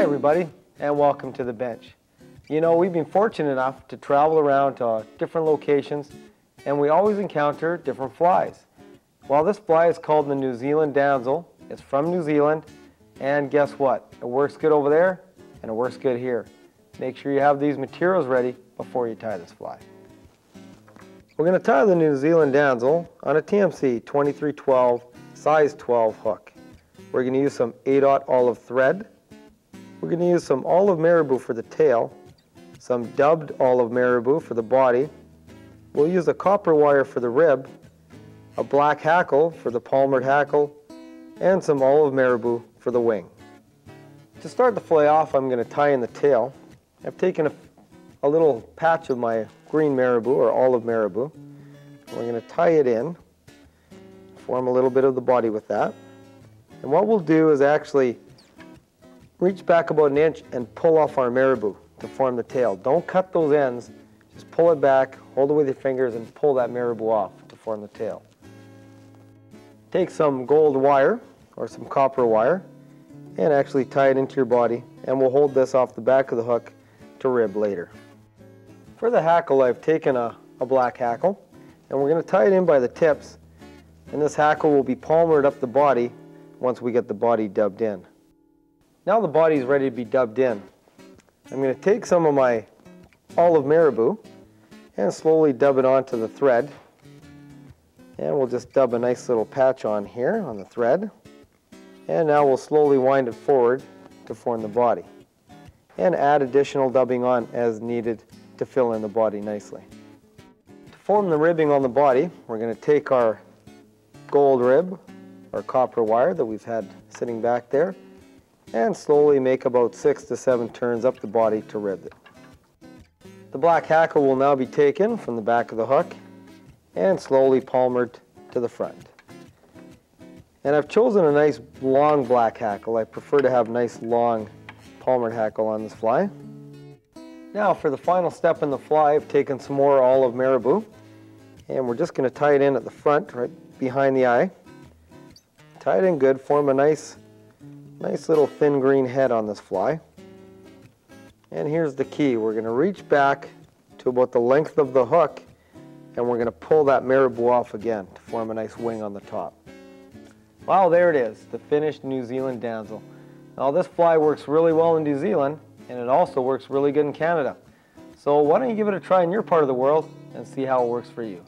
Hi everybody, and welcome to the bench. You know, we've been fortunate enough to travel around to different locations, and we always encounter different flies. Well, this fly is called the New Zealand damsel. It's from New Zealand, and guess what? It works good over there, and it works good here. Make sure you have these materials ready before you tie this fly. We're going to tie the New Zealand damsel on a TMC 2312 size 12 hook. We're going to use some 8/0 olive thread. We're going to use some olive marabou for the tail, some dubbed olive marabou for the body. We'll use a copper wire for the rib, a black hackle for the palmered hackle, and some olive marabou for the wing. To start the fly off, I'm going to tie in the tail. I've taken a little patch of my green marabou or olive marabou. We're going to tie it in, form a little bit of the body with that. And what we'll do is actually reach back about an inch and pull off our marabou to form the tail. Don't cut those ends, just pull it back, hold it with your fingers and pull that marabou off to form the tail. Take some gold wire or some copper wire and actually tie it into your body, and we'll hold this off the back of the hook to rib later. For the hackle, I've taken a black hackle, and we're going to tie it in by the tips, and this hackle will be palmered up the body once we get the body dubbed in. Now the body is ready to be dubbed in. I'm going to take some of my olive marabou and slowly dub it onto the thread. And we'll just dub a nice little patch on here on the thread. And now we'll slowly wind it forward to form the body. And add additional dubbing on as needed to fill in the body nicely. To form the ribbing on the body, we're going to take our gold rib or copper wire that we've had sitting back there and slowly make about 6 to 7 turns up the body to rib it. The black hackle will now be taken from the back of the hook and slowly palmered to the front. And I've chosen a nice long black hackle. I prefer to have nice long palmered hackle on this fly. Now for the final step in the fly, I've taken some more olive marabou and we're just going to tie it in at the front, right behind the eye. Tie it in good, form a nice little thin green head on this fly. And here's the key. We're going to reach back to about the length of the hook and we're going to pull that marabou off again to form a nice wing on the top. Wow, there it is, the finished New Zealand damsel. Now this fly works really well in New Zealand and it also works really good in Canada. So why don't you give it a try in your part of the world and see how it works for you.